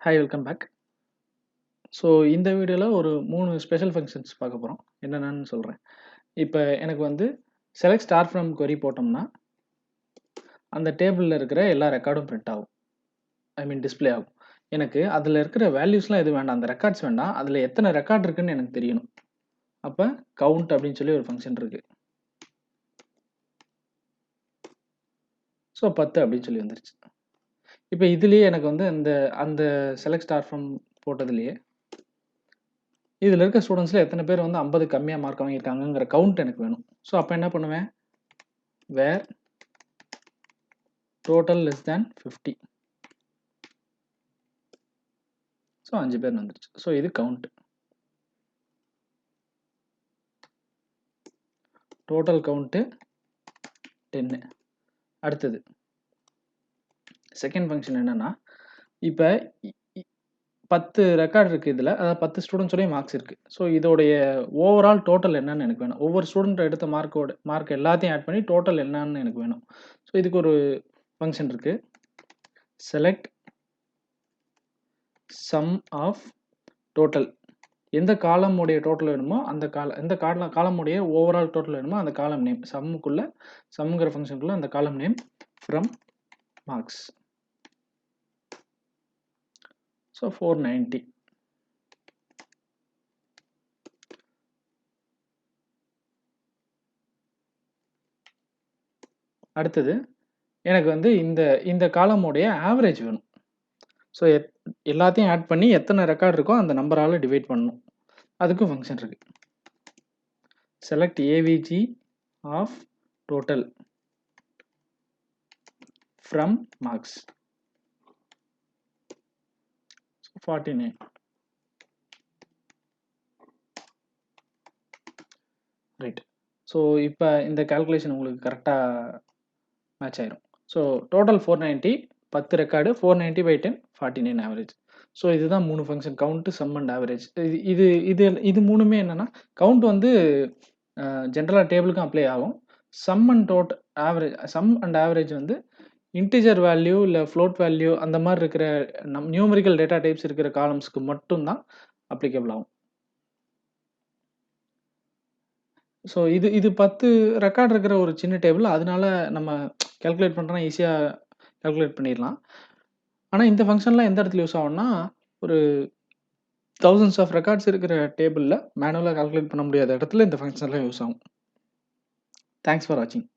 Hi welcome back. So இந்த வீடியோவில் ஒரு 3 ஸ்பெஷல் ஃபங்க்ஷன்ஸ் பார்க்க போகிறோம். என்னென்னு சொல்கிறேன். இப்போ எனக்கு வந்து செலக்ட் ஸ்டார் ஃப்ரம் query போட்டோம்னா அந்த டேபிளில் இருக்கிற எல்லா ரெக்கார்டும் பிரிண்ட் ஆகும். டிஸ்பிளே ஆகும். எனக்கு அதில் இருக்கிற வேல்யூஸ்லாம் எதுவும் வேண்டாம், அந்த ரெக்கார்ட்ஸ் வேண்டாம். அதில் எத்தனை ரெக்கார்ட் இருக்குன்னு எனக்கு தெரியணும். அப்போ கவுண்ட் அப்படின்னு சொல்லி ஒரு ஃபங்க்ஷன் இருக்குது. ஸோ 10 அப்படின்னு சொல்லி வந்துருச்சு. இப்போ இதுலேயே எனக்கு வந்து அந்த செலக்ட் ஸ்டார் ஃப்ரம் போட்டதுலேயே இதில் இருக்க ஸ்டூடெண்ட்ஸில் எத்தனை பேர் வந்து 50 கம்மியாக மார்க் வாங்கியிருக்காங்கங்கிற கவுண்ட் எனக்கு வேணும். ஸோ அப்போ என்ன பண்ணுவேன், வேர் டோட்டல் லெஸ் தேன் 50. ஸோ 5 பேர் வந்துருச்சு. ஸோ இது கவுண்ட். Total count 10. அடுத்தது செகண்ட் ஃபங்க்ஷன் என்னன்னா, இப்போ 10 ரெக்கார்ட் இருக்குது இதில், அதாவது 10 ஸ்டூடெண்ட்ஸோடைய மார்க்ஸ் இருக்குது. ஸோ இதோடைய ஓவரால் டோட்டல் என்னன்னு எனக்கு வேணும். ஒவ்வொரு ஸ்டூடெண்ட் எடுத்த மார்க் எல்லாத்தையும் ஆட் பண்ணி டோட்டல் என்னன்னு எனக்கு வேணும். ஸோ இதுக்கு ஒரு ஃபங்க்ஷன் இருக்குது. Select sum of total. எந்த காலம் உடைய டோட்டல் வேணுமோ எந்த காலம் உடைய ஓவரால் டோட்டல் வேணுமோ அந்த காலம் நேம் சம்ங்கிற ஃபங்க்ஷனுக்குள்ள அந்த காலம் நேம் ஃப்ரம் மார்க்ஸ். ஸோ 490. அடுத்தது எனக்கு வந்து இந்த காலமுடைய ஆவரேஜ் வேணும். ஸோ எல்லாத்தையும் ஆட் பண்ணி எத்தனை ரெக்கார்ட் இருக்கோ அந்த நம்பரால் டிவைட் பண்ணணும். அதுக்கும் ஃபங்க்ஷன் இருக்கு. Select AVG of total from marks. 49. Right. So இப்போ இந்த கால்குலேஷன் உங்களுக்கு கரெக்டாக மேட்ச் ஆயிரும். So total 490, 10 record, 490 by 10, 49 average. So இதுதான் 3 function, count, sum and average. இது மூணுமே என்னன்னா, கவுண்ட் வந்து ஜென்ரலாக டேபிளுக்கும் அப்ளை ஆகும். சம் அண்ட் ஆவரேஜ் வந்து இன்டிஜர் வேல்யூ இல்லை ஃப்ளோட் வேல்யூ அந்த மாதிரி இருக்கிற நியூமரிக்கல் டேட்டா டைப்ஸ் இருக்கிற காலம்ஸ்க்கு மட்டும்தான் அப்ளிகபிள் ஆகும். ஸோ இது 10 ரெக்கார்ட் இருக்கிற ஒரு சின்ன டேபிள், அதனால நம்ம கால்குலேட் பண்ணுறோன்னா ஈஸியாக கால்குலேட் பண்ணிடலாம். ஆனால் இந்த ஃபங்க்ஷன்லாம் எந்த இடத்துல யூஸ் ஆகும்னா, ஒரு thousands ஆஃப் ரெக்கார்ட்ஸ் இருக்கிற டேபிளில் மேனுவலாக கால்குலேட் பண்ண முடியாத இடத்துல இந்த ஃபங்க்ஷன்லாம் யூஸ் ஆகும். தேங்க்ஸ் ஃபார் வாட்சிங்.